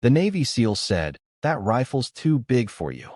The Navy SEAL said, "That rifle's too big for you,"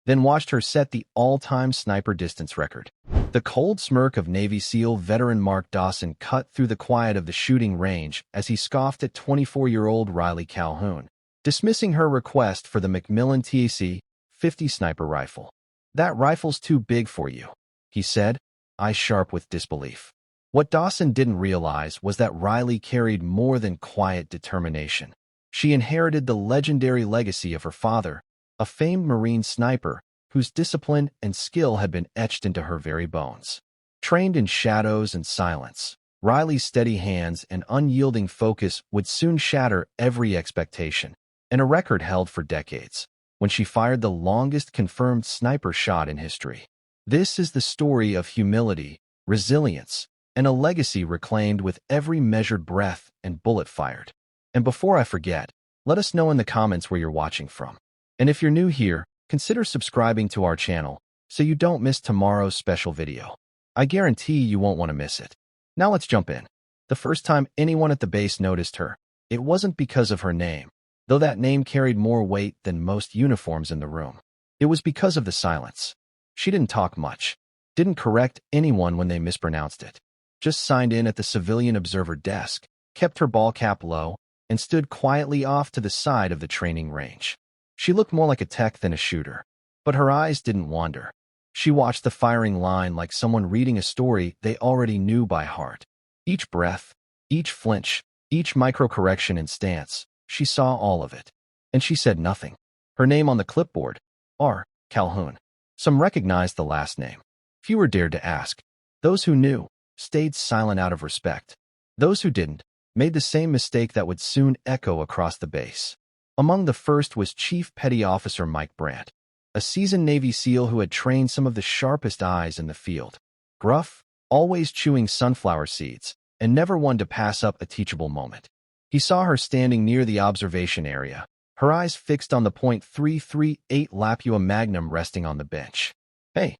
then watched her set the all-time sniper distance record. The cold smirk of Navy SEAL veteran Mark Dawson cut through the quiet of the shooting range as he scoffed at 24-year-old Riley Calhoun, dismissing her request for the McMillan TAC-50 sniper rifle. "That rifle's too big for you," he said, eyes sharp with disbelief. What Dawson didn't realize was that Riley carried more than quiet determination. She inherited the legendary legacy of her father, a famed Marine sniper whose discipline and skill had been etched into her very bones. Trained in shadows and silence, Riley's steady hands and unyielding focus would soon shatter every expectation, and a record held for decades, when she fired the longest confirmed sniper shot in history. This is the story of humility, resilience, and a legacy reclaimed with every measured breath and bullet fired. And before I forget, let us know in the comments where you're watching from. And if you're new here, consider subscribing to our channel so you don't miss tomorrow's special video. I guarantee you won't want to miss it. Now let's jump in. The first time anyone at the base noticed her, it wasn't because of her name, though that name carried more weight than most uniforms in the room. It was because of the silence. She didn't talk much, didn't correct anyone when they mispronounced it, just signed in at the civilian observer desk, kept her ball cap low, and stood quietly off to the side of the training range. She looked more like a tech than a shooter, but her eyes didn't wander. She watched the firing line like someone reading a story they already knew by heart. Each breath, each flinch, each micro-correction in stance, she saw all of it. And she said nothing. Her name on the clipboard, R. Calhoun. Some recognized the last name. Fewer dared to ask. Those who knew stayed silent out of respect. Those who didn't made the same mistake that would soon echo across the base. Among the first was Chief Petty Officer Mike Brandt, a seasoned Navy SEAL who had trained some of the sharpest eyes in the field. Gruff, always chewing sunflower seeds, and never one to pass up a teachable moment. He saw her standing near the observation area, her eyes fixed on the .338 Lapua Magnum resting on the bench. "Hey,"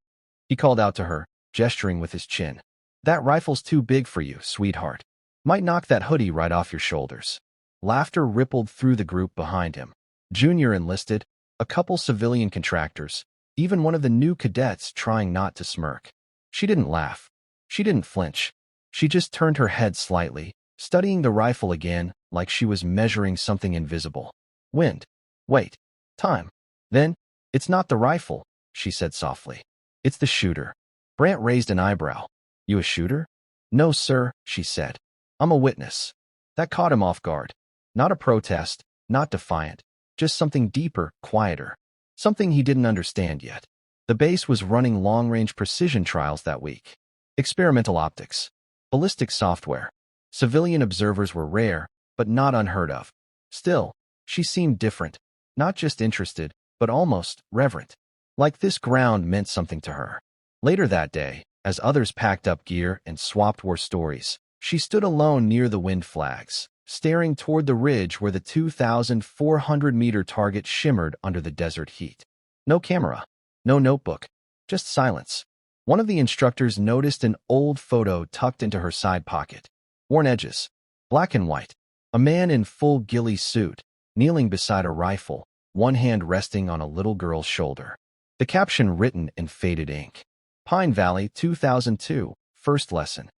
he called out to her, gesturing with his chin. "That rifle's too big for you, sweetheart. Might knock that hoodie right off your shoulders." Laughter rippled through the group behind him. Junior enlisted, a couple civilian contractors, even one of the new cadets trying not to smirk. She didn't laugh. She didn't flinch. She just turned her head slightly, studying the rifle again like she was measuring something invisible. "Wind. Wait. Time." Then, "It's not the rifle," she said softly. "It's the shooter." Brandt raised an eyebrow. "You a shooter?" "No, sir," she said. "I'm a witness." That caught him off guard. Not a protest, not defiant, just something deeper, quieter. Something he didn't understand yet. The base was running long-range precision trials that week. Experimental optics. Ballistic software. Civilian observers were rare, but not unheard of. Still, she seemed different. Not just interested, but almost reverent. Like this ground meant something to her. Later that day, as others packed up gear and swapped war stories, she stood alone near the wind flags, staring toward the ridge where the 2,400-meter target shimmered under the desert heat. No camera, no notebook, just silence. One of the instructors noticed an old photo tucked into her side pocket. Worn edges, black and white. A man in full ghillie suit, kneeling beside a rifle, one hand resting on a little girl's shoulder. The caption written in faded ink. Pine Valley 2002, first lesson.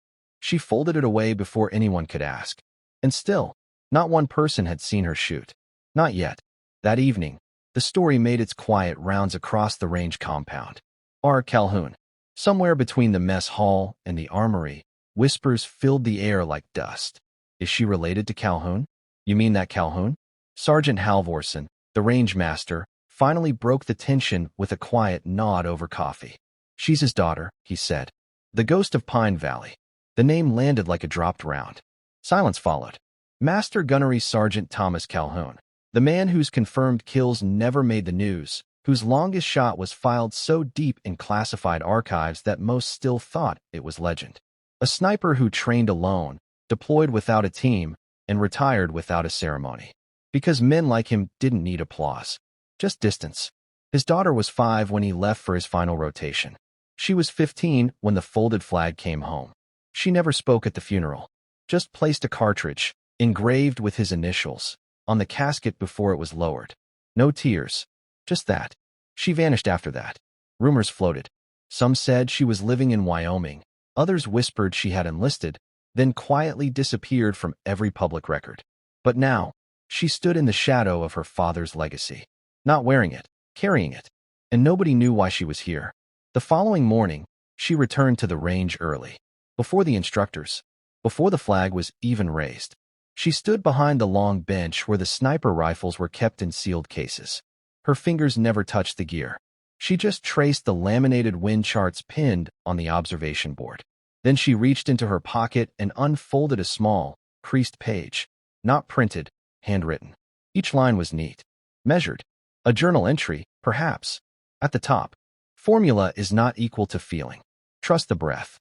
She folded it away before anyone could ask. And still, not one person had seen her shoot. Not yet. That evening, the story made its quiet rounds across the range compound. R. Calhoun. Somewhere between the mess hall and the armory, whispers filled the air like dust. Is she related to Calhoun? You mean that Calhoun? Sergeant Halvorson, the range master, finally broke the tension with a quiet nod over coffee. She's his daughter, he said. The ghost of Pine Valley. The name landed like a dropped round. Silence followed. Master Gunnery Sergeant Thomas Calhoun, the man whose confirmed kills never made the news, whose longest shot was filed so deep in classified archives that most still thought it was legend. A sniper who trained alone, deployed without a team, and retired without a ceremony. Because men like him didn't need applause, just distance. His daughter was 5 when he left for his final rotation. She was 15 when the folded flag came home. She never spoke at the funeral, just placed a cartridge, engraved with his initials, on the casket before it was lowered. No tears. Just that. She vanished after that. Rumors floated. Some said she was living in Wyoming. Others whispered she had enlisted, then quietly disappeared from every public record. But now, she stood in the shadow of her father's legacy. Not wearing it, carrying it. And nobody knew why she was here. The following morning, she returned to the range early. Before the instructors. Before the flag was even raised. She stood behind the long bench where the sniper rifles were kept in sealed cases. Her fingers never touched the gear. She just traced the laminated wind charts pinned on the observation board. Then she reached into her pocket and unfolded a small, creased page. Not printed, handwritten. Each line was neat. Measured. A journal entry, perhaps. At the top. Formula is not equal to feeling. Trust the breath.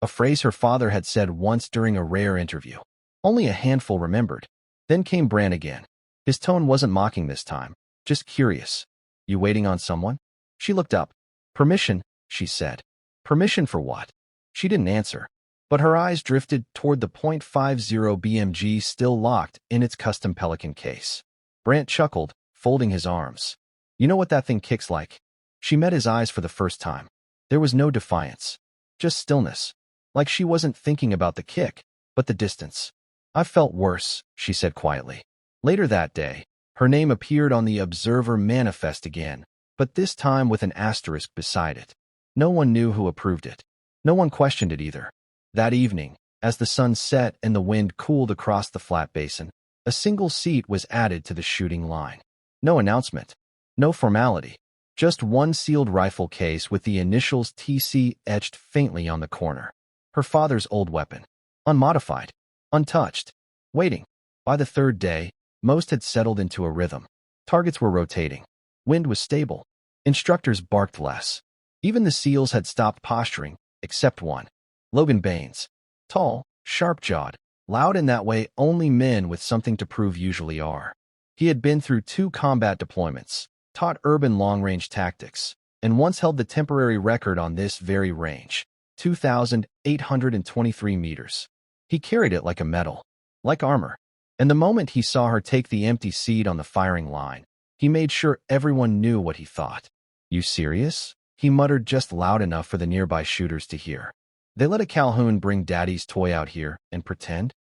A phrase her father had said once during a rare interview. Only a handful remembered. Then came Brant again. His tone wasn't mocking this time, just curious. You waiting on someone? She looked up. Permission, she said. Permission for what? She didn't answer, but her eyes drifted toward the .50 BMG still locked in its custom Pelican case. Brant chuckled, folding his arms. You know what that thing kicks like? She met his eyes for the first time. There was no defiance, just stillness, like she wasn't thinking about the kick, but the distance. I've felt worse, she said quietly. Later that day, her name appeared on the Observer Manifest again, but this time with an asterisk beside it. No one knew who approved it. No one questioned it either. That evening, as the sun set and the wind cooled across the flat basin, a single seat was added to the shooting line. No announcement. No formality. Just one sealed rifle case with the initials TC etched faintly on the corner. Her father's old weapon. Unmodified. Untouched. Waiting. By the third day, most had settled into a rhythm. Targets were rotating. Wind was stable. Instructors barked less. Even the SEALs had stopped posturing, except one. Logan Baines. Tall, sharp-jawed, loud in that way only men with something to prove usually are. He had been through 2 combat deployments, taught urban long-range tactics, and once held the temporary record on this very range, 2,823 meters. He carried it like a medal, like armor. And the moment he saw her take the empty seat on the firing line, he made sure everyone knew what he thought. You serious? He muttered just loud enough for the nearby shooters to hear. They let a Calhoun bring Daddy's toy out here and pretend?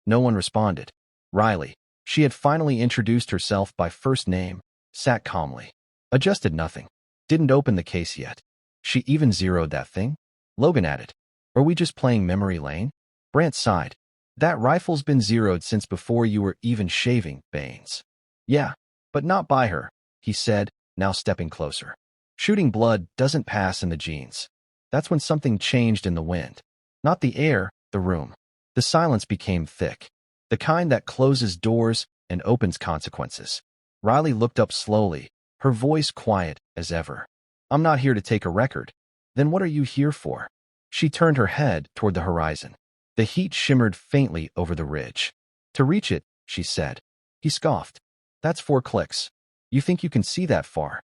No one responded. Riley, she had finally introduced herself by first name, sat calmly. Adjusted nothing. Didn't open the case yet. She even zeroed that thing? Logan added. Are we just playing memory lane? Brant sighed. That rifle's been zeroed since before you were even shaving, Baines. Yeah, but not by her, he said, now stepping closer. Shooting blood doesn't pass in the genes. That's when something changed in the wind. Not the air, the room. The silence became thick. The kind that closes doors and opens consequences. Riley looked up slowly, her voice quiet as ever. I'm not here to take a record. Then what are you here for? She turned her head toward the horizon. The heat shimmered faintly over the ridge. To reach it, she said. He scoffed. That's 4 clicks. You think you can see that far?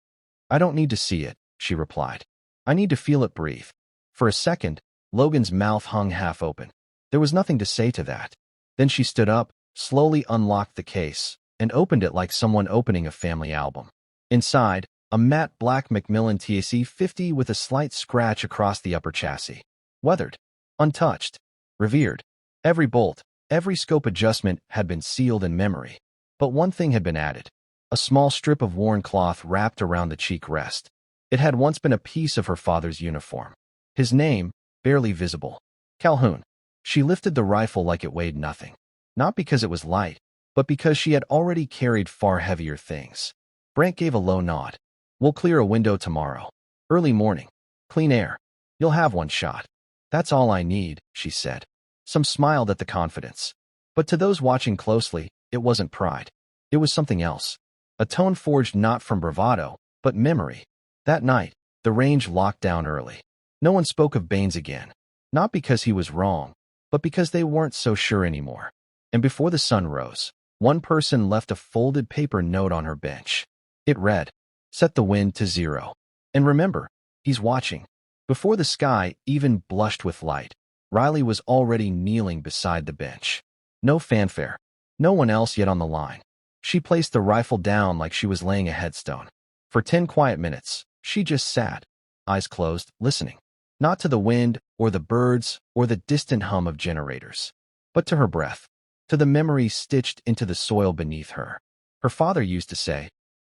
I don't need to see it, she replied. I need to feel it breathe. For a second, Logan's mouth hung half open. There was nothing to say to that. Then she stood up, slowly unlocked the case, and opened it like someone opening a family album. Inside, a matte black McMillan TAC-50 with a slight scratch across the upper chassis. Weathered. Untouched. Revered. Every bolt, every scope adjustment had been sealed in memory. But one thing had been added. A small strip of worn cloth wrapped around the cheek rest. It had once been a piece of her father's uniform. His name, barely visible. Calhoun. She lifted the rifle like it weighed nothing. Not because it was light, but because she had already carried far heavier things. Brant gave a low nod. We'll clear a window tomorrow. Early morning. Clean air. You'll have one shot. That's all I need, she said. Some smiled at the confidence. But to those watching closely, it wasn't pride. It was something else. A tone forged not from bravado, but memory. That night, the range locked down early. No one spoke of Baines again. Not because he was wrong, but because they weren't so sure anymore. And before the sun rose, one person left a folded paper note on her bench. It read, set the wind to 0. And remember, he's watching. Before the sky even blushed with light, Riley was already kneeling beside the bench. No fanfare. No one else yet on the line. She placed the rifle down like she was laying a headstone. For 10 quiet minutes, she just sat, eyes closed, listening. Not to the wind or the birds or the distant hum of generators, but to her breath, to the memories stitched into the soil beneath her. Her father used to say,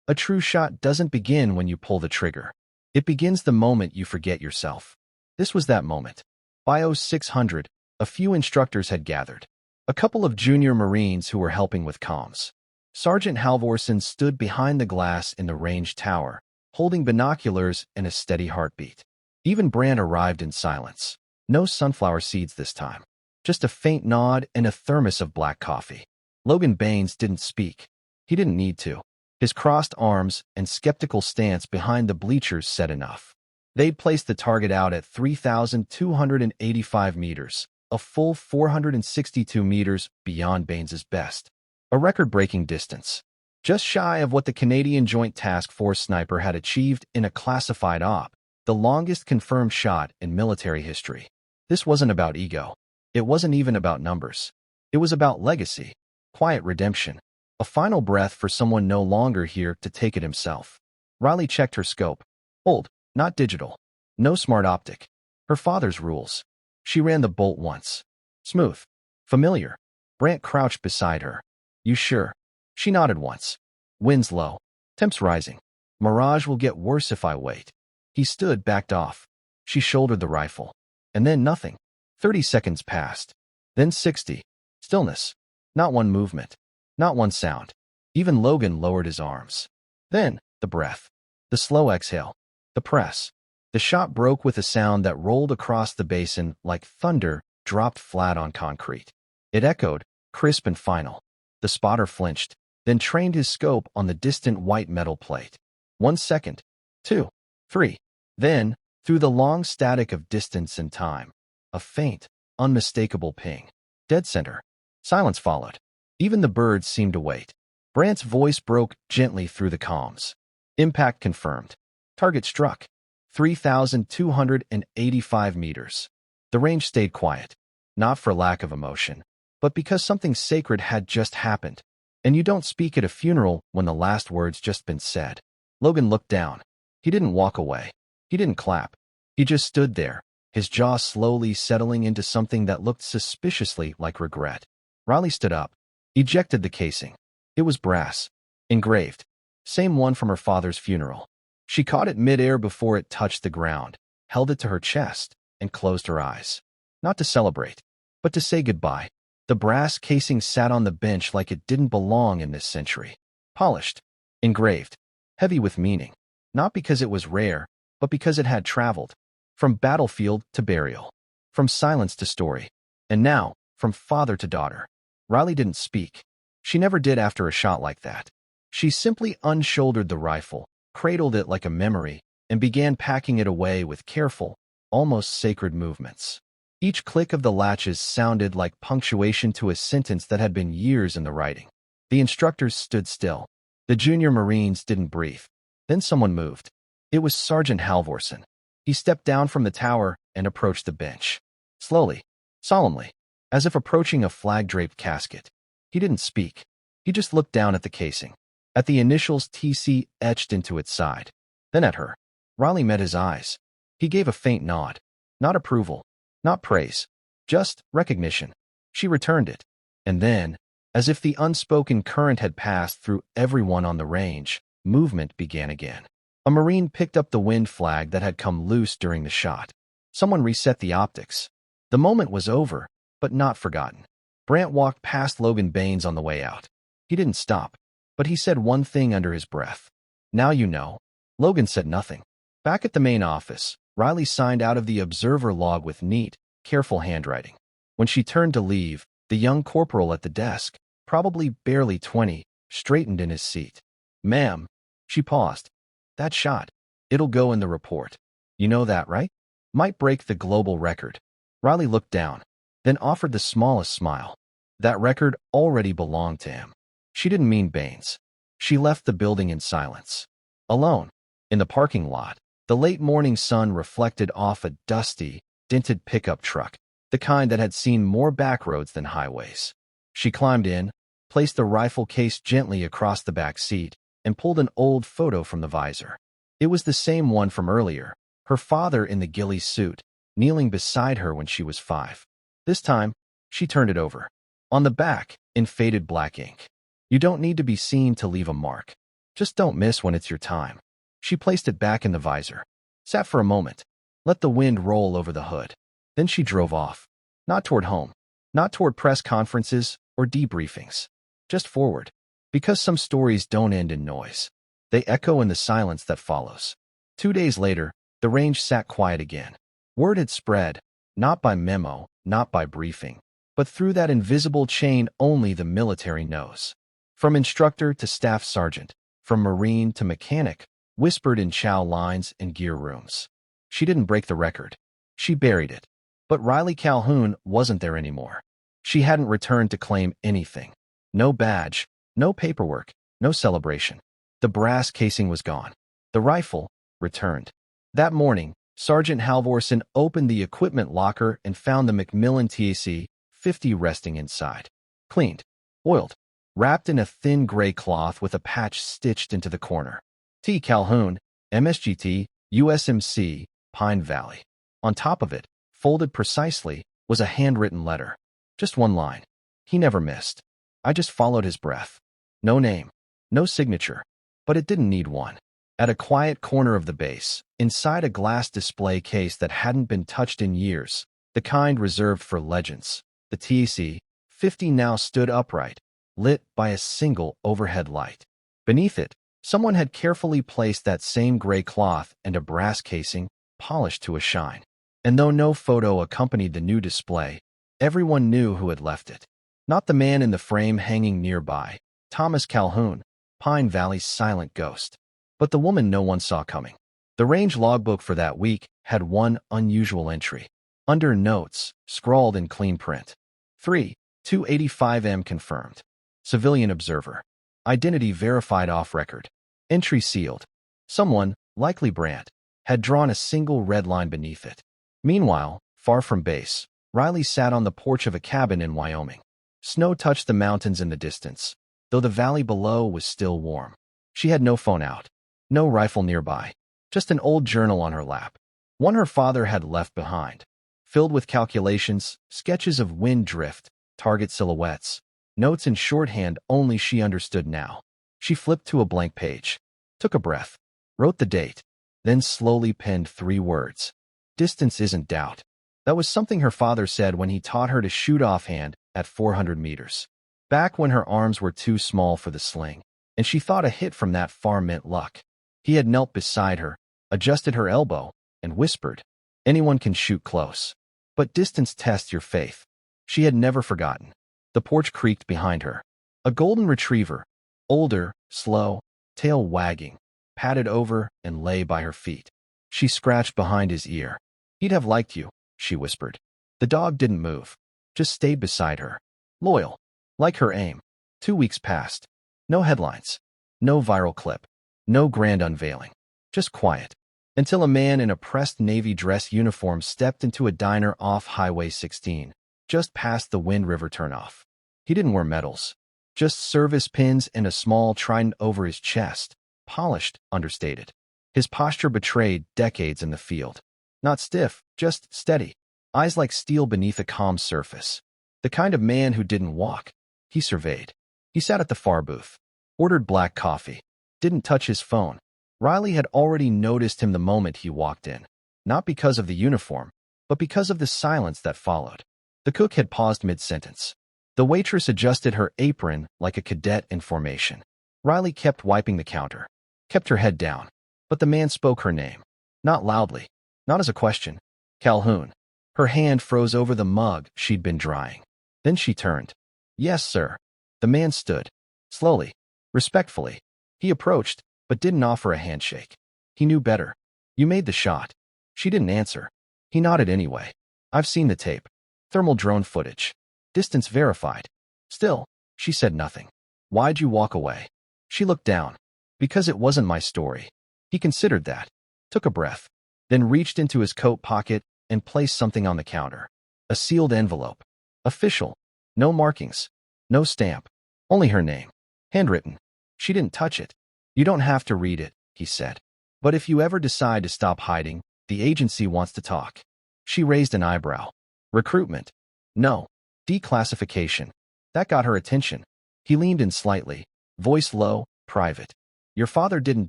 "A true shot doesn't begin when you pull the trigger. It begins the moment you forget yourself." This was that moment. By 0600, a few instructors had gathered. A couple of junior Marines who were helping with comms. Sergeant Halvorsen stood behind the glass in the range tower, holding binoculars and a steady heartbeat. Even Brand arrived in silence. No sunflower seeds this time. Just a faint nod and a thermos of black coffee. Logan Baines didn't speak. He didn't need to. His crossed arms and skeptical stance behind the bleachers said enough. They'd placed the target out at 3,285 meters, a full 462 meters beyond Baines's best. A record-breaking distance. Just shy of what the Canadian Joint Task Force sniper had achieved in a classified op, the longest confirmed shot in military history. This wasn't about ego. It wasn't even about numbers. It was about legacy, quiet redemption, a final breath for someone no longer here to take it himself. Riley checked her scope. Old, not digital. No smart optic. Her father's rules. She ran the bolt once. Smooth. Familiar. Brant crouched beside her. "You sure?" She nodded once. "Wind's low. Temps rising. Mirage will get worse if I wait." He stood, backed off. She shouldered the rifle. And then nothing. 30 seconds passed. Then 60. Stillness. Not one movement. Not one sound. Even Logan lowered his arms. Then, the breath. The slow exhale. The press. The shot broke with a sound that rolled across the basin like thunder dropped flat on concrete. It echoed, crisp and final. The spotter flinched, then trained his scope on the distant white metal plate. 1 second. 2. 3. Then, through the long static of distance and time, a faint, unmistakable ping. Dead center. Silence followed. Even the birds seemed to wait. Brant's voice broke gently through the comms. Impact confirmed. Target struck. 3,285 meters. The range stayed quiet, not for lack of emotion, but because something sacred had just happened. And you don't speak at a funeral when the last word's just been said. Logan looked down. He didn't walk away. He didn't clap. He just stood there, his jaw slowly settling into something that looked suspiciously like regret. Riley stood up, ejected the casing. It was brass, engraved, same one from her father's funeral. She caught it midair before it touched the ground, held it to her chest, and closed her eyes. Not to celebrate, but to say goodbye. The brass casing sat on the bench like it didn't belong in this century. Polished, engraved, heavy with meaning. Not because it was rare, but because it had traveled. From battlefield to burial. From silence to story. And now, from father to daughter. Riley didn't speak. She never did after a shot like that. She simply unshouldered the rifle, cradled it like a memory, and began packing it away with careful, almost sacred movements. Each click of the latches sounded like punctuation to a sentence that had been years in the writing. The instructors stood still. The junior Marines didn't breathe. Then someone moved. It was Sergeant Halvorsen. He stepped down from the tower and approached the bench. Slowly, solemnly, as if approaching a flag-draped casket. He didn't speak. He just looked down at the casing, at the initials TC etched into its side, then at her. Riley met his eyes. He gave a faint nod. Not approval, not praise, just recognition. She returned it. And then, as if the unspoken current had passed through everyone on the range, movement began again. A Marine picked up the wind flag that had come loose during the shot. Someone reset the optics. The moment was over, but not forgotten. Brant walked past Logan Baines on the way out. He didn't stop, but he said one thing under his breath. "Now you know." Logan said nothing. Back at the main office, Riley signed out of the observer log with neat, careful handwriting. When she turned to leave, the young corporal at the desk, probably barely 20, straightened in his seat. "Ma'am." She paused. "That shot. It'll go in the report. You know that, right? Might break the global record." Riley looked down, then offered the smallest smile. That record already belonged to him. She didn't mean Baines. She left the building in silence. Alone, in the parking lot, the late morning sun reflected off a dusty, dented pickup truck, the kind that had seen more back roads than highways. She climbed in, placed the rifle case gently across the back seat, and pulled an old photo from the visor. It was the same one from earlier, her father in the ghillie suit, kneeling beside her when she was 5. This time, she turned it over. On the back, in faded black ink, "You don't need to be seen to leave a mark. Just don't miss when it's your time." She placed it back in the visor, sat for a moment, let the wind roll over the hood. Then she drove off. Not toward home, not toward press conferences or debriefings. Just forward. Because some stories don't end in noise. They echo in the silence that follows. 2 days later, the range sat quiet again. Word had spread, not by memo, not by briefing, but through that invisible chain only the military knows. From instructor to staff sergeant, from Marine to mechanic, whispered in chow lines and gear rooms. She didn't break the record. She buried it. But Riley Calhoun wasn't there anymore. She hadn't returned to claim anything. No badge, no paperwork, no celebration. The brass casing was gone. The rifle returned. That morning, Sergeant Halvorsen opened the equipment locker and found the McMillan TAC-50 resting inside. Cleaned, oiled, wrapped in a thin gray cloth with a patch stitched into the corner. T. Calhoun, MSGT, USMC, Pine Valley. On top of it, folded precisely, was a handwritten letter. Just one line. He never missed. I just followed his breath. No name, no signature, but it didn't need one. At a quiet corner of the base, inside a glass display case that hadn't been touched in years, the kind reserved for legends, the TAC-50 now stood upright, lit by a single overhead light. Beneath it, someone had carefully placed that same gray cloth and a brass casing, polished to a shine. And though no photo accompanied the new display, everyone knew who had left it. Not the man in the frame hanging nearby, Thomas Calhoun, Pine Valley's silent ghost, but the woman no one saw coming. The range logbook for that week had one unusual entry. Under notes, scrawled in clean print. 3/285M confirmed. Civilian observer. Identity verified off record. Entry sealed. Someone, likely Brandt, had drawn a single red line beneath it. Meanwhile, far from base, Riley sat on the porch of a cabin in Wyoming. Snow touched the mountains in the distance, though the valley below was still warm. She had no phone out, no rifle nearby, just an old journal on her lap, one her father had left behind, filled with calculations, sketches of wind drift, target silhouettes, notes in shorthand only she understood now. She flipped to a blank page, took a breath, wrote the date, then slowly penned 3 words. Distance isn't doubt. That was something her father said when he taught her to shoot offhand at 400 meters. Back when her arms were too small for the sling, and she thought a hit from that far meant luck. He had knelt beside her, adjusted her elbow, and whispered, "Anyone can shoot close, but distance tests your faith." She had never forgotten. The porch creaked behind her. A golden retriever, older, slow, tail wagging, padded over and lay by her feet. She scratched behind his ear. "He'd have liked you," she whispered. The dog didn't move, just stayed beside her. Loyal, like her aim. 2 weeks passed. No headlines, no viral clip, no grand unveiling. Just quiet. Until a man in a pressed Navy dress uniform stepped into a diner off Highway 16, just past the Wind River turnoff. He didn't wear medals, just service pins and a small trident over his chest, polished, understated. His posture betrayed decades in the field. Not stiff, just steady. Eyes like steel beneath a calm surface. The kind of man who didn't walk. He surveyed. He sat at the far booth. Ordered black coffee. Didn't touch his phone. Riley had already noticed him the moment he walked in. Not because of the uniform, but because of the silence that followed. The cook had paused mid-sentence. The waitress adjusted her apron like a cadet in formation. Riley kept wiping the counter. Kept her head down. But the man spoke her name. Not loudly. Not as a question. Calhoun. Her hand froze over the mug she'd been drying. Then she turned. "Yes, sir." The man stood. Slowly. Respectfully. He approached, but didn't offer a handshake. He knew better. "You made the shot." She didn't answer. He nodded anyway. "I've seen the tape. Thermal drone footage. Distance verified." Still, she said nothing. "Why'd you walk away?" She looked down. "Because it wasn't my story." He considered that. Took a breath. Then reached into his coat pocket and placed something on the counter. A sealed envelope. Official. No markings. No stamp. Only her name. Handwritten. She didn't touch it. You don't have to read it, he said. But if you ever decide to stop hiding, the agency wants to talk. She raised an eyebrow. Recruitment. No. Declassification. That got her attention. He leaned in slightly, voice low, private. Your father didn't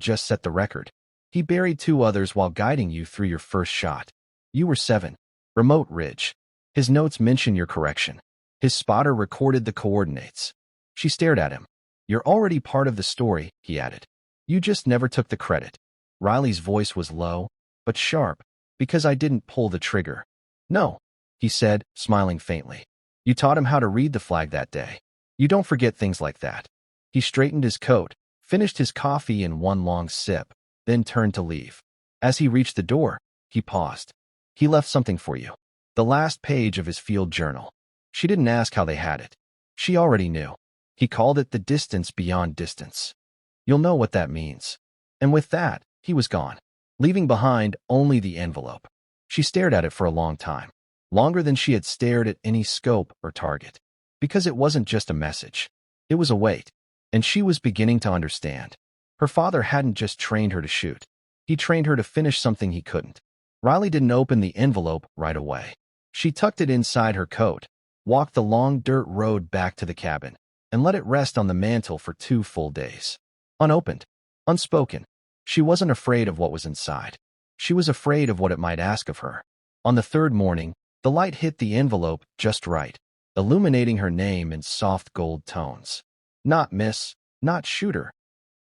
just set the record. He buried 2 others while guiding you through your first shot. You were 7. Remote Ridge. His notes mention your correction. His spotter recorded the coordinates. She stared at him. You're already part of the story, he added. You just never took the credit. Riley's voice was low, but sharp, because I didn't pull the trigger. No, he said, smiling faintly. You taught him how to read the flag that day. You don't forget things like that. He straightened his coat, finished his coffee in one long sip, then turned to leave. As he reached the door, he paused. He left something for you. The last page of his field journal. She didn't ask how they had it. She already knew. He called it the distance beyond distance. You'll know what that means. And with that, he was gone, leaving behind only the envelope. She stared at it for a long time, longer than she had stared at any scope or target. Because it wasn't just a message. It was a weight, and she was beginning to understand. Her father hadn't just trained her to shoot. He trained her to finish something he couldn't. Riley didn't open the envelope right away. She tucked it inside her coat, walked the long dirt road back to the cabin, and let it rest on the mantel for 2 full days. Unopened, unspoken. She wasn't afraid of what was inside. She was afraid of what it might ask of her. On the 3rd morning, the light hit the envelope just right, illuminating her name in soft gold tones. Not Miss, not Shooter,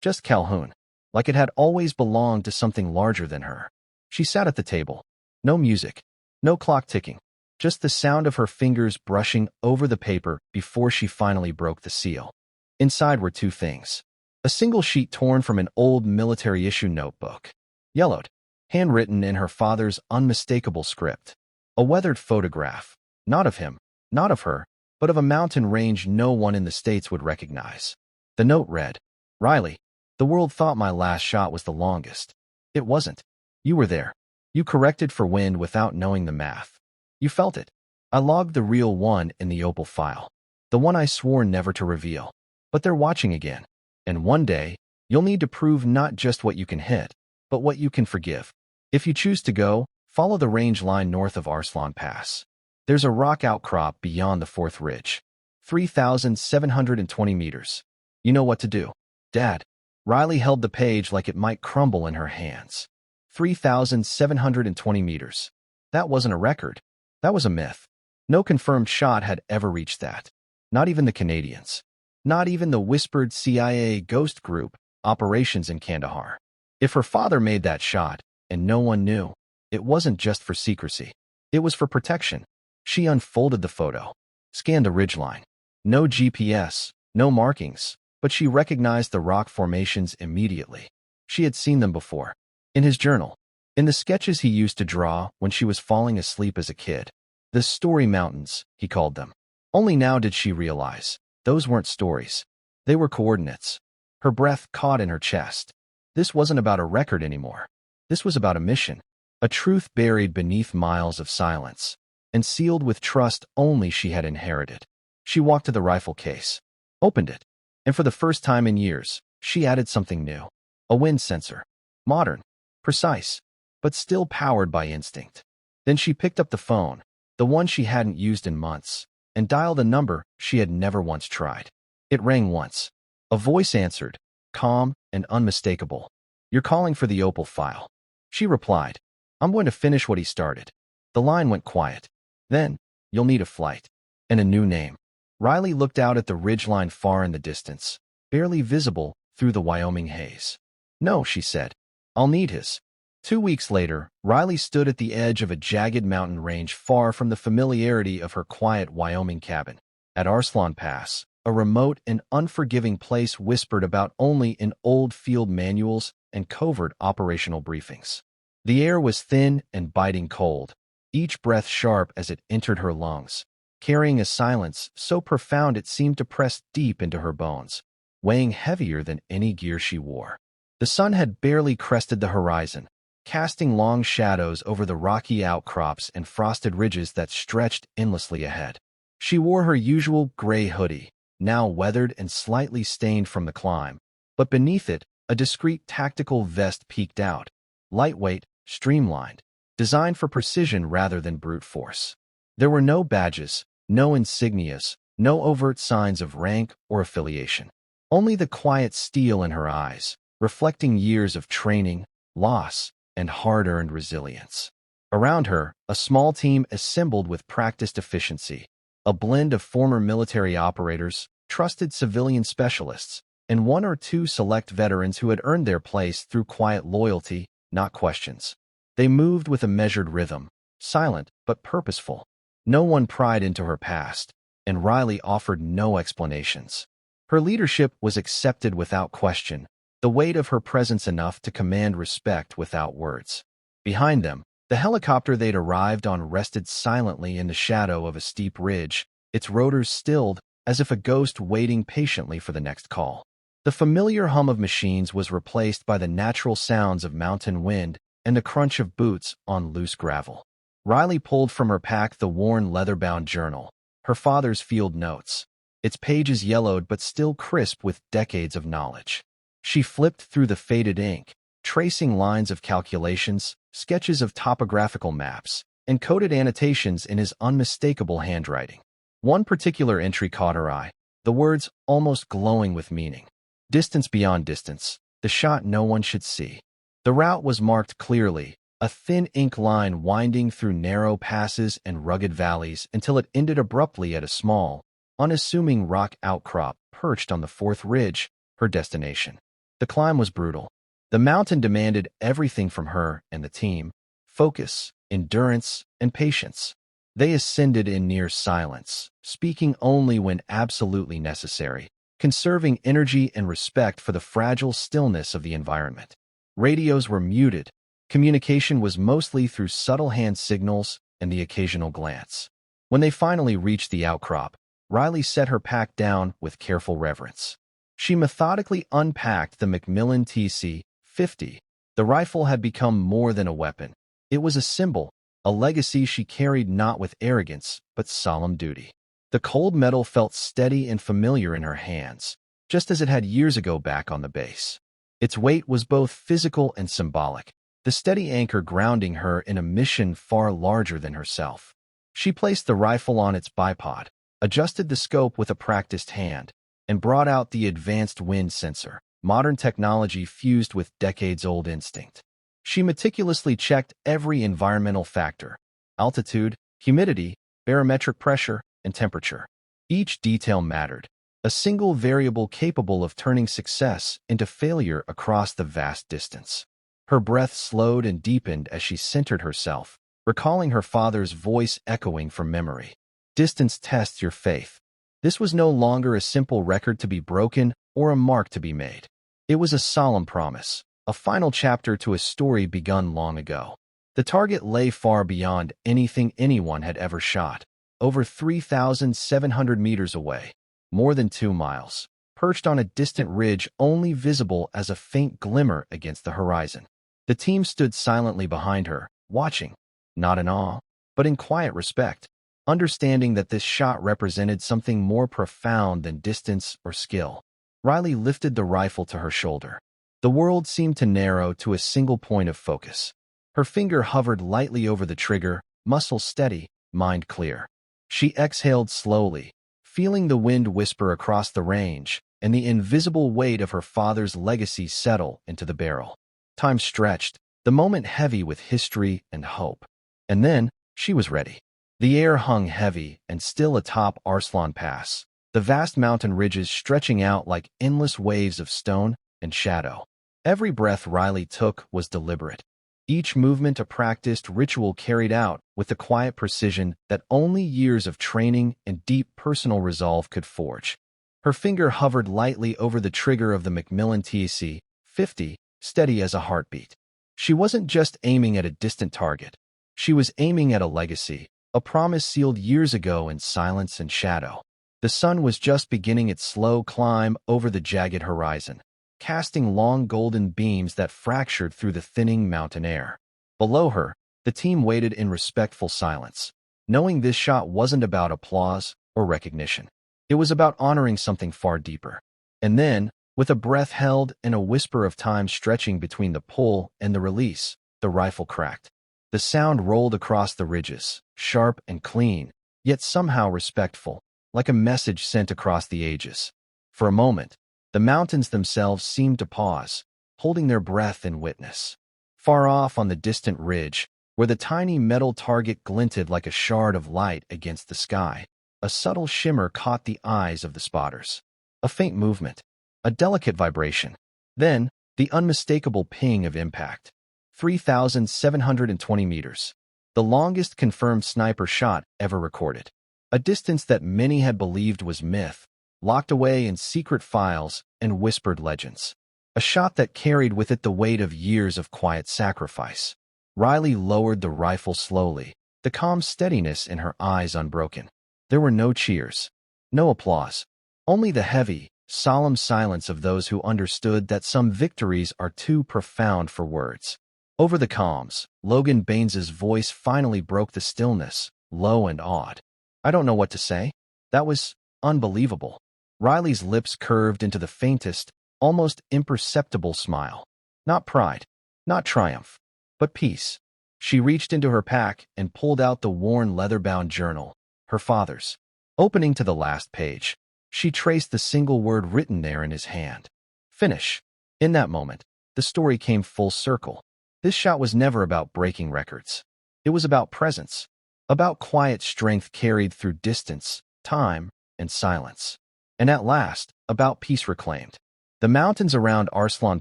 just Calhoun, like it had always belonged to something larger than her. She sat at the table. No music, no clock ticking, just the sound of her fingers brushing over the paper before she finally broke the seal. Inside were 2 things. A single sheet torn from an old military-issue notebook, yellowed, handwritten in her father's unmistakable script. A weathered photograph, not of him, not of her, but of a mountain range no one in the States would recognize. The note read, Riley, the world thought my last shot was the longest. It wasn't. You were there. You corrected for wind without knowing the math. You felt it. I logged the real one in the Opal file, the one I swore never to reveal. But they're watching again. And one day, you'll need to prove not just what you can hit, but what you can forgive. If you choose to go, follow the range line north of Arslan Pass. There's a rock outcrop beyond the 4th ridge. 3,720 meters. You know what to do. Dad. Riley held the page like it might crumble in her hands. 3,720 meters. That wasn't a record. That was a myth. No confirmed shot had ever reached that. Not even the Canadians. Not even the whispered CIA ghost group operations in Kandahar. If her father made that shot, and no one knew, it wasn't just for secrecy. It was for protection. She unfolded the photo, scanned the ridgeline. No GPS, no markings, but she recognized the rock formations immediately. She had seen them before. In his journal. In the sketches he used to draw when she was falling asleep as a kid. The Story Mountains, he called them. Only now did she realize, those weren't stories. They were coordinates. Her breath caught in her chest. This wasn't about a record anymore. This was about a mission. A truth buried beneath miles of silence, and sealed with trust only she had inherited. She walked to the rifle case, opened it, and for the first time in years, she added something new. A wind sensor. Modern, precise, but still powered by instinct. Then she picked up the phone, the one she hadn't used in months, and dialed a number she had never once tried. It rang once. A voice answered, calm and unmistakable. You're calling for the Opal file. She replied, I'm going to finish what he started. The line went quiet. Then, you'll need a flight. And a new name. Riley looked out at the ridgeline far in the distance, barely visible through the Wyoming haze. No, she said. I'll need his. 2 weeks later, Riley stood at the edge of a jagged mountain range far from the familiarity of her quiet Wyoming cabin. At Arslan Pass, a remote and unforgiving place whispered about only in old field manuals and covert operational briefings. The air was thin and biting cold, each breath sharp as it entered her lungs, carrying a silence so profound it seemed to press deep into her bones, weighing heavier than any gear she wore. The sun had barely crested the horizon, casting long shadows over the rocky outcrops and frosted ridges that stretched endlessly ahead. She wore her usual gray hoodie, now weathered and slightly stained from the climb. But beneath it, a discreet tactical vest peeked out, lightweight, streamlined, designed for precision rather than brute force. There were no badges, no insignias, no overt signs of rank or affiliation. Only the quiet steel in her eyes, reflecting years of training, loss, and hard-earned resilience. Around her, a small team assembled with practiced efficiency, a blend of former military operators, trusted civilian specialists, and one or two select veterans who had earned their place through quiet loyalty, not questions. They moved with a measured rhythm, silent but purposeful. No one pried into her past, and Riley offered no explanations. Her leadership was accepted without question, the weight of her presence enough to command respect without words. Behind them, the helicopter they'd arrived on rested silently in the shadow of a steep ridge, its rotors stilled as if a ghost waiting patiently for the next call. The familiar hum of machines was replaced by the natural sounds of mountain wind and the crunch of boots on loose gravel. Riley pulled from her pack the worn leather-bound journal, her father's field notes, its pages yellowed but still crisp with decades of knowledge. She flipped through the faded ink, tracing lines of calculations, sketches of topographical maps, and coded annotations in his unmistakable handwriting. One particular entry caught her eye, the words almost glowing with meaning. Distance beyond distance, the shot no one should see. The route was marked clearly, a thin ink line winding through narrow passes and rugged valleys until it ended abruptly at a small, unassuming rock outcrop perched on the fourth ridge, her destination. The climb was brutal. The mountain demanded everything from her and the team: focus, endurance, and patience. They ascended in near silence, speaking only when absolutely necessary, conserving energy and respect for the fragile stillness of the environment. Radios were muted. Communication was mostly through subtle hand signals and the occasional glance. When they finally reached the outcrop, Riley set her pack down with careful reverence. She methodically unpacked the McMillan TAC-50. The rifle had become more than a weapon. It was a symbol, a legacy she carried not with arrogance, but solemn duty. The cold metal felt steady and familiar in her hands, just as it had years ago back on the base. Its weight was both physical and symbolic, the steady anchor grounding her in a mission far larger than herself. She placed the rifle on its bipod, adjusted the scope with a practiced hand, and brought out the advanced wind sensor, modern technology fused with decades-old instinct. She meticulously checked every environmental factor: altitude, humidity, barometric pressure, and temperature. Each detail mattered, a single variable capable of turning success into failure across the vast distance. Her breath slowed and deepened as she centered herself, recalling her father's voice echoing from memory. Distance tests your faith. This was no longer a simple record to be broken or a mark to be made. It was a solemn promise, a final chapter to a story begun long ago. The target lay far beyond anything anyone had ever shot, over 3,700 meters away, more than 2 miles, perched on a distant ridge only visible as a faint glimmer against the horizon. The team stood silently behind her, watching, not in awe, but in quiet respect, understanding that this shot represented something more profound than distance or skill. Riley lifted the rifle to her shoulder. The world seemed to narrow to a single point of focus. Her finger hovered lightly over the trigger, muscles steady, mind clear. She exhaled slowly, feeling the wind whisper across the range and the invisible weight of her father's legacy settle into the barrel. Time stretched, the moment heavy with history and hope. And then, she was ready. The air hung heavy and still atop Arslan Pass, the vast mountain ridges stretching out like endless waves of stone and shadow. Every breath Riley took was deliberate, each movement a practiced ritual carried out with the quiet precision that only years of training and deep personal resolve could forge. Her finger hovered lightly over the trigger of the McMillan TAC-50, steady as a heartbeat. She wasn't just aiming at a distant target. She was aiming at a legacy, a promise sealed years ago in silence and shadow. The sun was just beginning its slow climb over the jagged horizon, casting long golden beams that fractured through the thinning mountain air. Below her, the team waited in respectful silence, knowing this shot wasn't about applause or recognition. It was about honoring something far deeper. And then, with a breath held and a whisper of time stretching between the pull and the release, the rifle cracked. The sound rolled across the ridges, sharp and clean, yet somehow respectful, like a message sent across the ages. For a moment, the mountains themselves seemed to pause, holding their breath in witness. Far off on the distant ridge, where the tiny metal target glinted like a shard of light against the sky, a subtle shimmer caught the eyes of the spotters. A faint movement, a delicate vibration. Then, the unmistakable ping of impact. 3,720 meters. The longest confirmed sniper shot ever recorded. A distance that many had believed was myth, locked away in secret files and whispered legends. A shot that carried with it the weight of years of quiet sacrifice. Riley lowered the rifle slowly, the calm steadiness in her eyes unbroken. There were no cheers, no applause, only the heavy, solemn silence of those who understood that some victories are too profound for words. Over the comms, Logan Baines's voice finally broke the stillness, low and awed. "I don't know what to say. That was unbelievable." Riley's lips curved into the faintest, almost imperceptible smile. Not pride, not triumph, but peace. She reached into her pack and pulled out the worn leather-bound journal, her father's. Opening to the last page, she traced the single word written there in his hand. Finish. In that moment, the story came full circle. This shot was never about breaking records. It was about presence, about quiet strength carried through distance, time, and silence. And at last, about peace reclaimed. The mountains around Arslan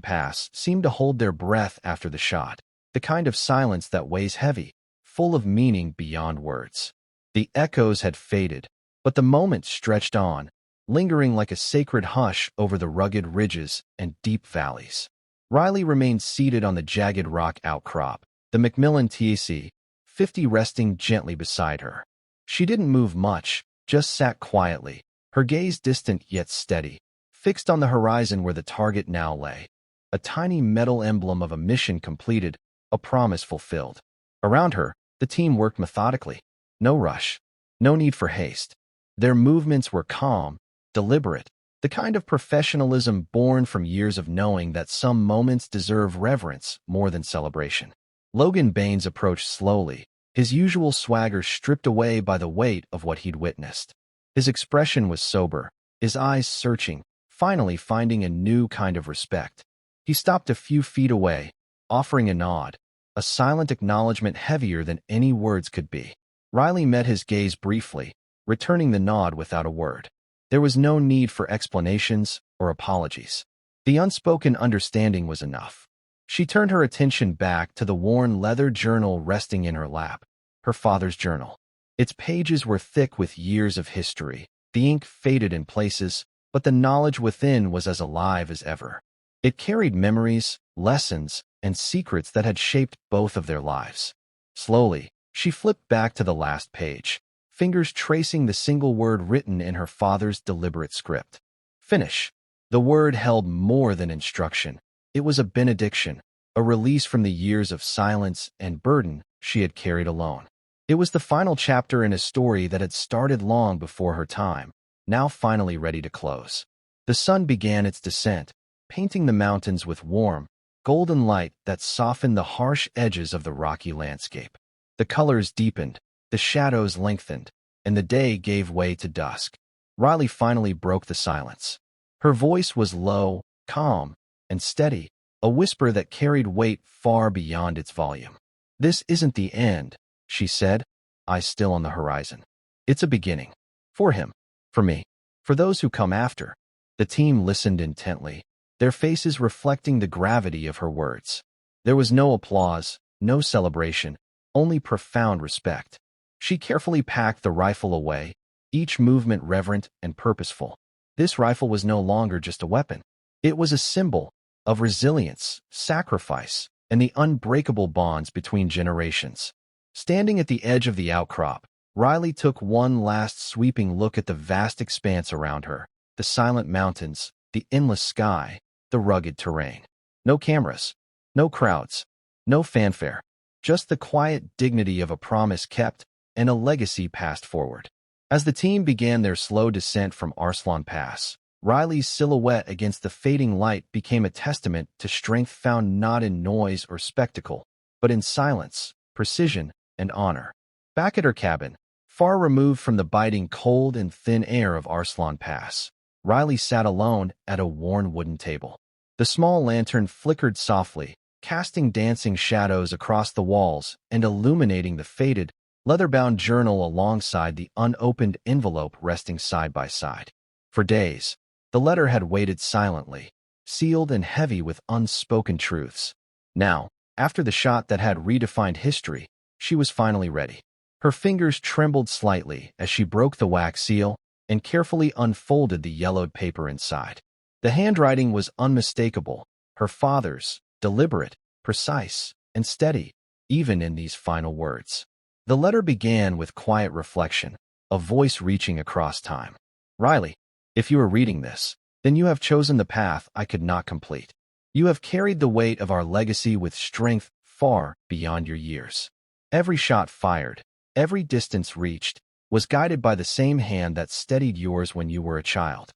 Pass seemed to hold their breath after the shot, the kind of silence that weighs heavy, full of meaning beyond words. The echoes had faded, but the moment stretched on, lingering like a sacred hush over the rugged ridges and deep valleys. Riley remained seated on the jagged rock outcrop, the McMillan TAC-50 resting gently beside her. She didn't move much, just sat quietly, her gaze distant yet steady, fixed on the horizon where the target now lay. A tiny metal emblem of a mission completed, a promise fulfilled. Around her, the team worked methodically. No rush, no need for haste. Their movements were calm, deliberate, the kind of professionalism born from years of knowing that some moments deserve reverence more than celebration. Logan Baines approached slowly, his usual swagger stripped away by the weight of what he'd witnessed. His expression was sober, his eyes searching, finally finding a new kind of respect. He stopped a few feet away, offering a nod, a silent acknowledgement heavier than any words could be. Riley met his gaze briefly, returning the nod without a word. There was no need for explanations or apologies. The unspoken understanding was enough. She turned her attention back to the worn leather journal resting in her lap, her father's journal. Its pages were thick with years of history, the ink faded in places, but the knowledge within was as alive as ever. It carried memories, lessons, and secrets that had shaped both of their lives. Slowly, she flipped back to the last page, fingers tracing the single word written in her father's deliberate script. Finish. The word held more than instruction. It was a benediction, a release from the years of silence and burden she had carried alone. It was the final chapter in a story that had started long before her time, now finally ready to close. The sun began its descent, painting the mountains with warm, golden light that softened the harsh edges of the rocky landscape. The colors deepened, the shadows lengthened, and the day gave way to dusk. Riley finally broke the silence. Her voice was low, calm, and steady, a whisper that carried weight far beyond its volume. "This isn't the end," she said, eyes still on the horizon. "It's a beginning. For him, for me, for those who come after." The team listened intently, their faces reflecting the gravity of her words. There was no applause, no celebration, only profound respect. She carefully packed the rifle away, each movement reverent and purposeful. This rifle was no longer just a weapon. It was a symbol of resilience, sacrifice, and the unbreakable bonds between generations. Standing at the edge of the outcrop, Riley took one last sweeping look at the vast expanse around her, the silent mountains, the endless sky, the rugged terrain. No cameras, no crowds, no fanfare, just the quiet dignity of a promise kept and a legacy passed forward. As the team began their slow descent from Arslan Pass, Riley's silhouette against the fading light became a testament to strength found not in noise or spectacle, but in silence, precision, and honor. Back at her cabin, far removed from the biting cold and thin air of Arslan Pass, Riley sat alone at a worn wooden table. The small lantern flickered softly, casting dancing shadows across the walls and illuminating the faded, leather-bound journal alongside the unopened envelope resting side by side. For days, the letter had waited silently, sealed and heavy with unspoken truths. Now, after the shot that had redefined history, she was finally ready. Her fingers trembled slightly as she broke the wax seal and carefully unfolded the yellowed paper inside. The handwriting was unmistakable, her father's, deliberate, precise, and steady, even in these final words. The letter began with quiet reflection, a voice reaching across time. Riley, if you are reading this, then you have chosen the path I could not complete. You have carried the weight of our legacy with strength far beyond your years. Every shot fired, every distance reached, was guided by the same hand that steadied yours when you were a child.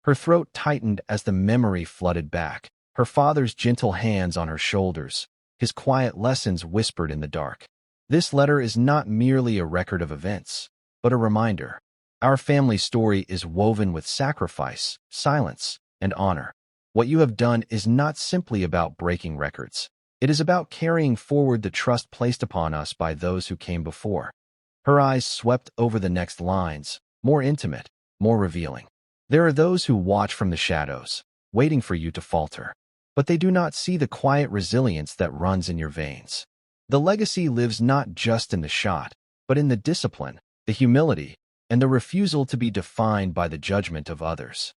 Her throat tightened as the memory flooded back, her father's gentle hands on her shoulders, his quiet lessons whispered in the dark. This letter is not merely a record of events, but a reminder. Our family story is woven with sacrifice, silence, and honor. What you have done is not simply about breaking records. It is about carrying forward the trust placed upon us by those who came before. Her eyes swept over the next lines, more intimate, more revealing. There are those who watch from the shadows, waiting for you to falter, but they do not see the quiet resilience that runs in your veins. The legacy lives not just in the shot, but in the discipline, the humility, and the refusal to be defined by the judgment of others.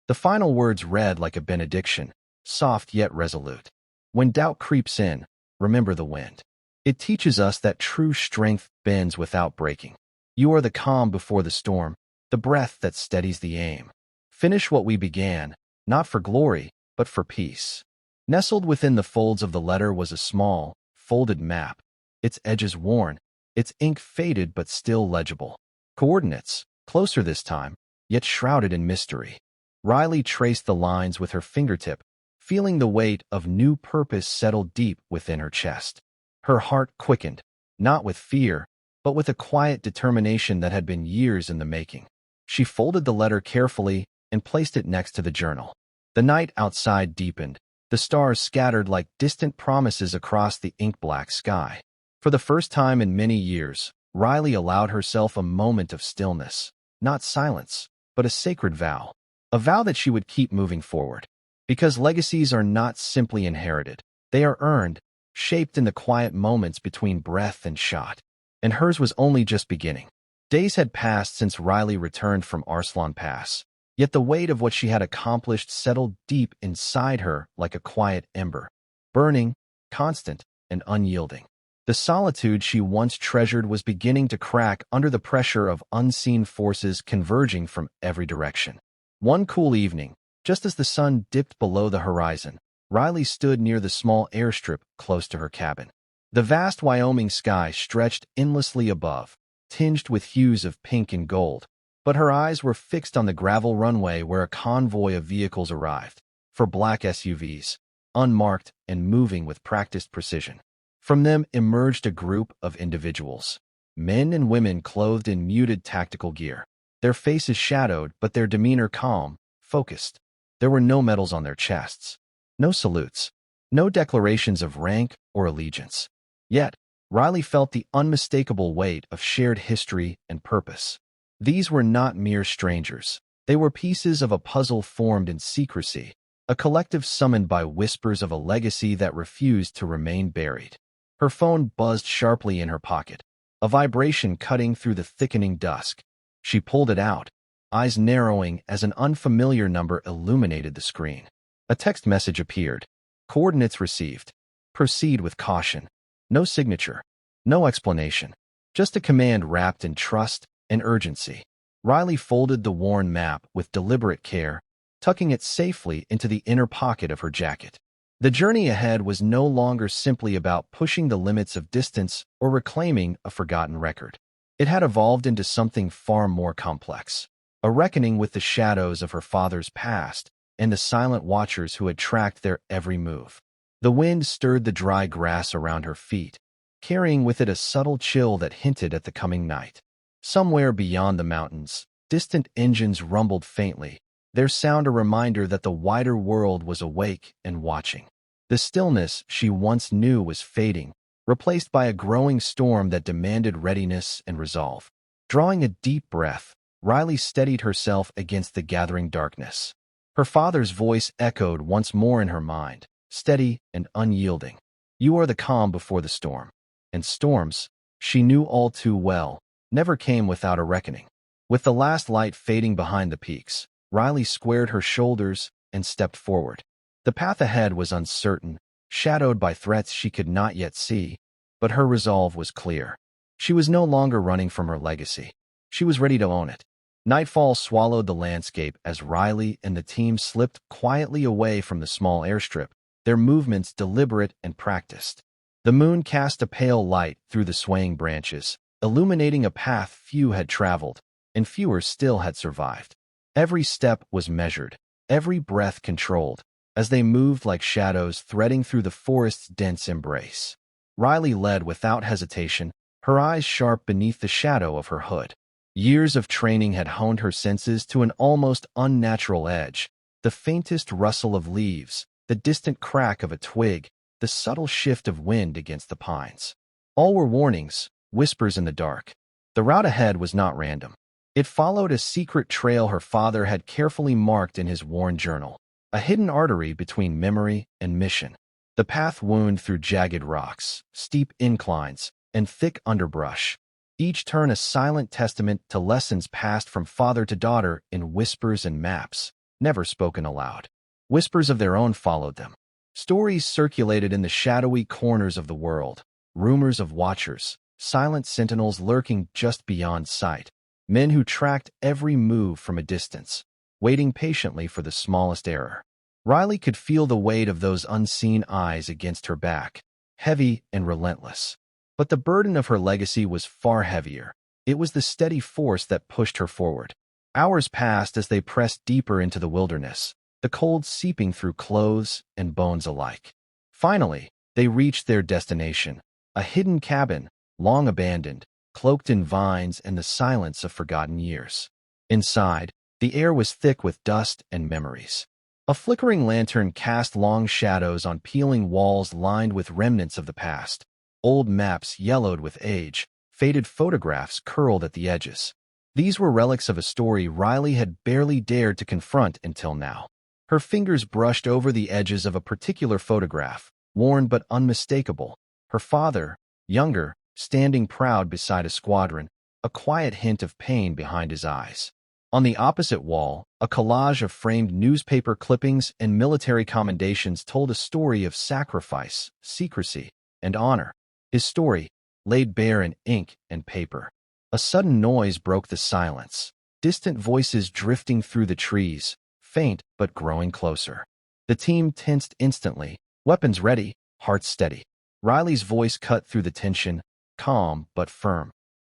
The final words read like a benediction, soft yet resolute. When doubt creeps in, remember the wind. It teaches us that true strength bends without breaking. You are the calm before the storm, the breath that steadies the aim. Finish what we began, not for glory, but for peace. Nestled within the folds of the letter was a small, folded map, its edges worn, its ink faded but still legible. Coordinates, closer this time, yet shrouded in mystery. Riley traced the lines with her fingertip, feeling the weight of new purpose settle deep within her chest. Her heart quickened, not with fear, but with a quiet determination that had been years in the making. She folded the letter carefully and placed it next to the journal. The night outside deepened, the stars scattered like distant promises across the ink-black sky. For the first time in many years, Riley allowed herself a moment of stillness, not silence, but a sacred vow. A vow that she would keep moving forward. Because legacies are not simply inherited, they are earned, shaped in the quiet moments between breath and shot. And hers was only just beginning. Days had passed since Riley returned from Arslan Pass, yet the weight of what she had accomplished settled deep inside her like a quiet ember, burning, constant, and unyielding. The solitude she once treasured was beginning to crack under the pressure of unseen forces converging from every direction. One cool evening, just as the sun dipped below the horizon, Riley stood near the small airstrip close to her cabin. The vast Wyoming sky stretched endlessly above, tinged with hues of pink and gold, but her eyes were fixed on the gravel runway where a convoy of vehicles arrived, four black SUVs, unmarked and moving with practiced precision. From them emerged a group of individuals, men and women clothed in muted tactical gear, their faces shadowed but their demeanor calm, focused. There were no medals on their chests, no salutes, no declarations of rank or allegiance. Yet, Riley felt the unmistakable weight of shared history and purpose. These were not mere strangers. They were pieces of a puzzle formed in secrecy, a collective summoned by whispers of a legacy that refused to remain buried. Her phone buzzed sharply in her pocket, a vibration cutting through the thickening dusk. She pulled it out, eyes narrowing as an unfamiliar number illuminated the screen. A text message appeared. Coordinates received. Proceed with caution. No signature. No explanation. Just a command wrapped in trust and urgency. Riley folded the worn map with deliberate care, tucking it safely into the inner pocket of her jacket. The journey ahead was no longer simply about pushing the limits of distance or reclaiming a forgotten record. It had evolved into something far more complex, a reckoning with the shadows of her father's past and the silent watchers who had tracked their every move. The wind stirred the dry grass around her feet, carrying with it a subtle chill that hinted at the coming night. Somewhere beyond the mountains, distant engines rumbled faintly, their sound a reminder that the wider world was awake and watching. The stillness she once knew was fading, replaced by a growing storm that demanded readiness and resolve. Drawing a deep breath, Riley steadied herself against the gathering darkness. Her father's voice echoed once more in her mind, steady and unyielding. "You are the calm before the storm." And storms, she knew all too well, never came without a reckoning. With the last light fading behind the peaks, Riley squared her shoulders and stepped forward. The path ahead was uncertain, shadowed by threats she could not yet see, but her resolve was clear. She was no longer running from her legacy. She was ready to own it. Nightfall swallowed the landscape as Riley and the team slipped quietly away from the small airstrip, their movements deliberate and practiced. The moon cast a pale light through the swaying branches, illuminating a path few had traveled, and fewer still had survived. Every step was measured, every breath controlled, as they moved like shadows threading through the forest's dense embrace. Riley led without hesitation, her eyes sharp beneath the shadow of her hood. Years of training had honed her senses to an almost unnatural edge. The faintest rustle of leaves, the distant crack of a twig, the subtle shift of wind against the pines. All were warnings, whispers in the dark. The route ahead was not random. It followed a secret trail her father had carefully marked in his worn journal, a hidden artery between memory and mission. The path wound through jagged rocks, steep inclines, and thick underbrush, each turn a silent testament to lessons passed from father to daughter in whispers and maps, never spoken aloud. Whispers of their own followed them. Stories circulated in the shadowy corners of the world, rumors of watchers, silent sentinels lurking just beyond sight, men who tracked every move from a distance, waiting patiently for the smallest error. Riley could feel the weight of those unseen eyes against her back, heavy and relentless. But the burden of her legacy was far heavier. It was the steady force that pushed her forward. Hours passed as they pressed deeper into the wilderness, the cold seeping through clothes and bones alike. Finally, they reached their destination, a hidden cabin, long abandoned, cloaked in vines and the silence of forgotten years. Inside, the air was thick with dust and memories. A flickering lantern cast long shadows on peeling walls lined with remnants of the past. Old maps yellowed with age, faded photographs curled at the edges. These were relics of a story Riley had barely dared to confront until now. Her fingers brushed over the edges of a particular photograph, worn but unmistakable. Her father, younger, standing proud beside a squadron, a quiet hint of pain behind his eyes. On the opposite wall, a collage of framed newspaper clippings and military commendations told a story of sacrifice, secrecy, and honor. His story, laid bare in ink and paper. A sudden noise broke the silence, distant voices drifting through the trees, faint but growing closer. The team tensed instantly, weapons ready, hearts steady. Riley's voice cut through the tension, calm but firm.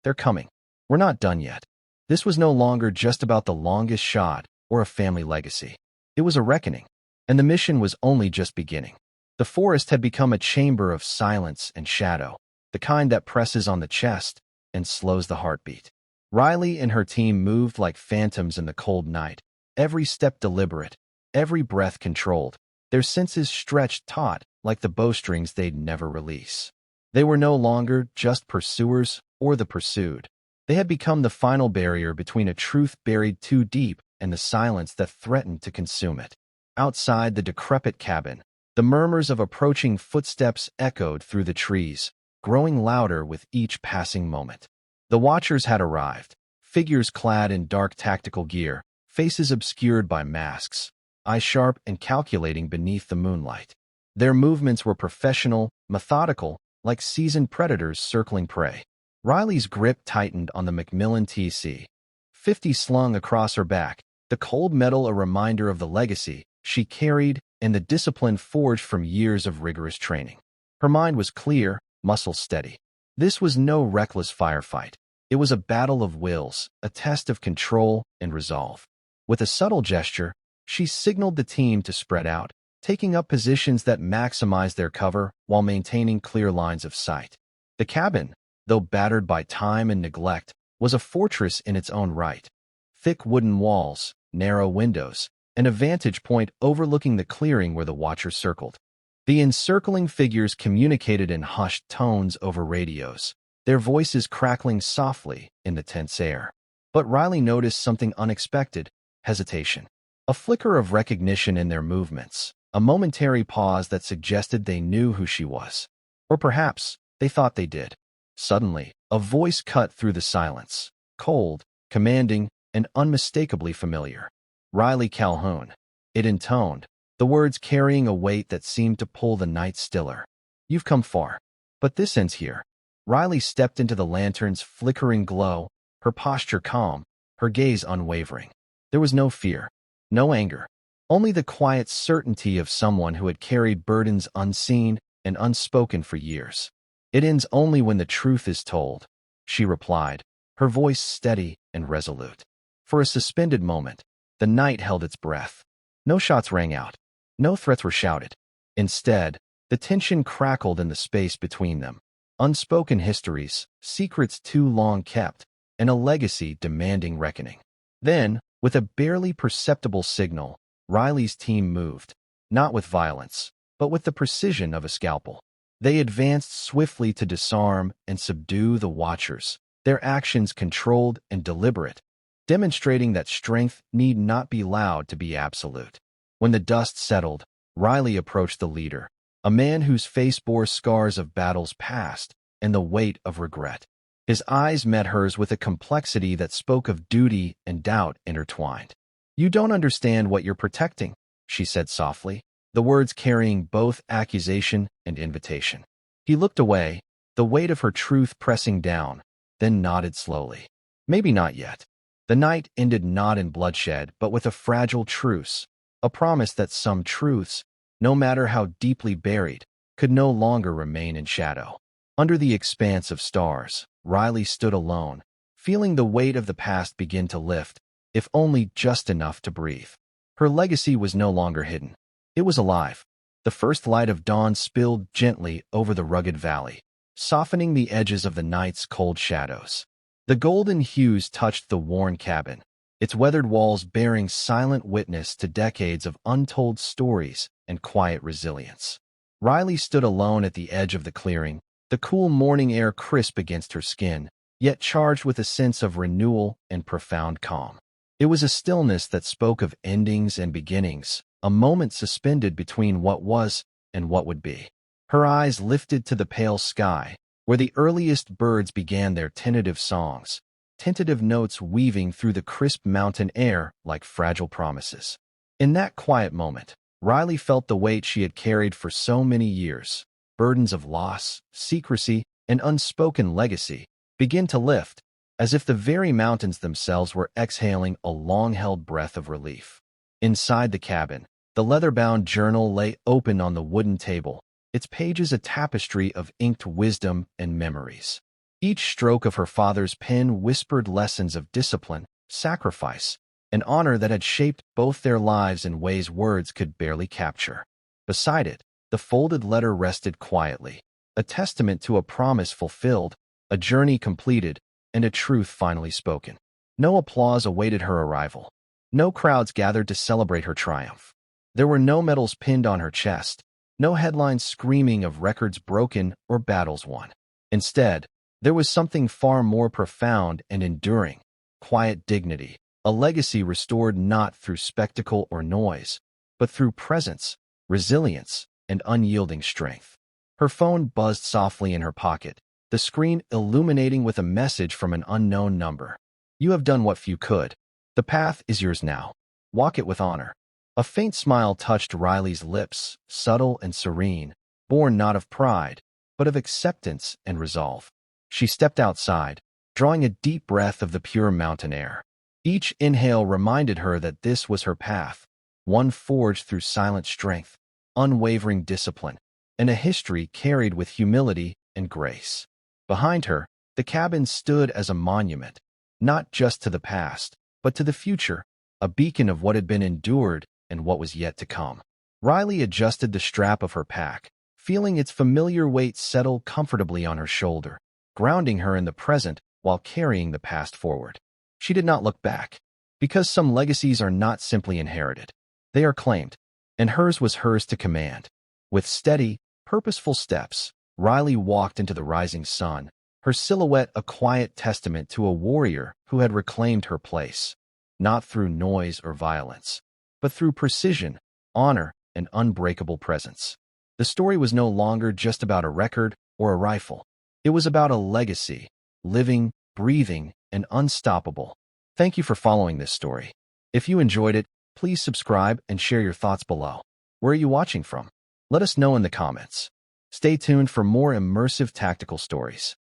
"They're coming. We're not done yet." This was no longer just about the longest shot or a family legacy. It was a reckoning, and the mission was only just beginning. The forest had become a chamber of silence and shadow, the kind that presses on the chest and slows the heartbeat. Riley and her team moved like phantoms in the cold night, every step deliberate, every breath controlled, their senses stretched taut like the bowstrings they'd never release. They were no longer just pursuers or the pursued. They had become the final barrier between a truth buried too deep and the silence that threatened to consume it. Outside the decrepit cabin, the murmurs of approaching footsteps echoed through the trees, growing louder with each passing moment. The watchers had arrived, figures clad in dark tactical gear, faces obscured by masks, eyes sharp and calculating beneath the moonlight. Their movements were professional, methodical, like seasoned predators circling prey. Riley's grip tightened on the McMillan TAC-50 slung across her back, the cold metal a reminder of the legacy she carried and the discipline forged from years of rigorous training. Her mind was clear, muscles steady. This was no reckless firefight. It was a battle of wills, a test of control and resolve. With a subtle gesture, she signaled the team to spread out, taking up positions that maximized their cover while maintaining clear lines of sight. The cabin, though battered by time and neglect, was a fortress in its own right. Thick wooden walls, narrow windows, and a vantage point overlooking the clearing where the watchers circled. The encircling figures communicated in hushed tones over radios, their voices crackling softly in the tense air. But Riley noticed something unexpected: hesitation. A flicker of recognition in their movements, a momentary pause that suggested they knew who she was. Or perhaps they thought they did. Suddenly, a voice cut through the silence, cold, commanding, and unmistakably familiar. Riley Calhoun. It intoned, the words carrying a weight that seemed to pull the night stiller. You've come far. But this ends here. Riley stepped into the lantern's flickering glow, her posture calm, her gaze unwavering. There was no fear, no anger, only the quiet certainty of someone who had carried burdens unseen and unspoken for years. It ends only when the truth is told, she replied, her voice steady and resolute. For a suspended moment, the night held its breath. No shots rang out. No threats were shouted. Instead, the tension crackled in the space between them. Unspoken histories, secrets too long kept, and a legacy demanding reckoning. Then, with a barely perceptible signal, Riley's team moved, not with violence, but with the precision of a scalpel. They advanced swiftly to disarm and subdue the watchers, their actions controlled and deliberate, demonstrating that strength need not be loud to be absolute. When the dust settled, Riley approached the leader, a man whose face bore scars of battles past and the weight of regret. His eyes met hers with a complexity that spoke of duty and doubt intertwined. "You don't understand what you're protecting," she said softly, the words carrying both accusation and invitation. He looked away, the weight of her truth pressing down, then nodded slowly. Maybe not yet. The night ended not in bloodshed, but with a fragile truce, a promise that some truths, no matter how deeply buried, could no longer remain in shadow. Under the expanse of stars, Riley stood alone, feeling the weight of the past begin to lift, if only just enough to breathe. Her legacy was no longer hidden. It was alive. The first light of dawn spilled gently over the rugged valley, softening the edges of the night's cold shadows. The golden hues touched the worn cabin, its weathered walls bearing silent witness to decades of untold stories and quiet resilience. Riley stood alone at the edge of the clearing, the cool morning air crisp against her skin, yet charged with a sense of renewal and profound calm. It was a stillness that spoke of endings and beginnings, a moment suspended between what was and what would be. Her eyes lifted to the pale sky, where the earliest birds began their tentative songs, tentative notes weaving through the crisp mountain air like fragile promises. In that quiet moment, Riley felt the weight she had carried for so many years, burdens of loss, secrecy, and unspoken legacy, begin to lift, as if the very mountains themselves were exhaling a long-held breath of relief. Inside the cabin, the leather-bound journal lay open on the wooden table, its pages a tapestry of inked wisdom and memories. Each stroke of her father's pen whispered lessons of discipline, sacrifice, and honor that had shaped both their lives in ways words could barely capture. Beside it, the folded letter rested quietly, a testament to a promise fulfilled, a journey completed, and a truth finally spoken. No applause awaited her arrival. No crowds gathered to celebrate her triumph. There were no medals pinned on her chest, no headlines screaming of records broken or battles won. Instead, there was something far more profound and enduring: quiet dignity, a legacy restored not through spectacle or noise, but through presence, resilience, and unyielding strength. Her phone buzzed softly in her pocket, the screen illuminating with a message from an unknown number. "You have done what few could. The path is yours now. Walk it with honor." A faint smile touched Riley's lips, subtle and serene, born not of pride, but of acceptance and resolve. She stepped outside, drawing a deep breath of the pure mountain air. Each inhale reminded her that this was her path, one forged through silent strength, unwavering discipline, and a history carried with humility and grace. Behind her, The cabin stood as a monument, not just to the past, but to the future, a beacon of what had been endured and what was yet to come. Riley adjusted the strap of her pack, feeling its familiar weight settle comfortably on her shoulder, grounding her in the present while carrying the past forward. She did not look back, because some legacies are not simply inherited. They are claimed, and hers was hers to command. With steady, purposeful steps, Riley walked into the rising sun, her silhouette a quiet testament to a warrior who had reclaimed her place, not through noise or violence, but through precision, honor, and unbreakable presence. The story was no longer just about a record or a rifle. It was about a legacy, living, breathing, and unstoppable. Thank you for following this story. If you enjoyed it, please subscribe and share your thoughts below. Where are you watching from? Let us know in the comments. Stay tuned for more immersive tactical stories.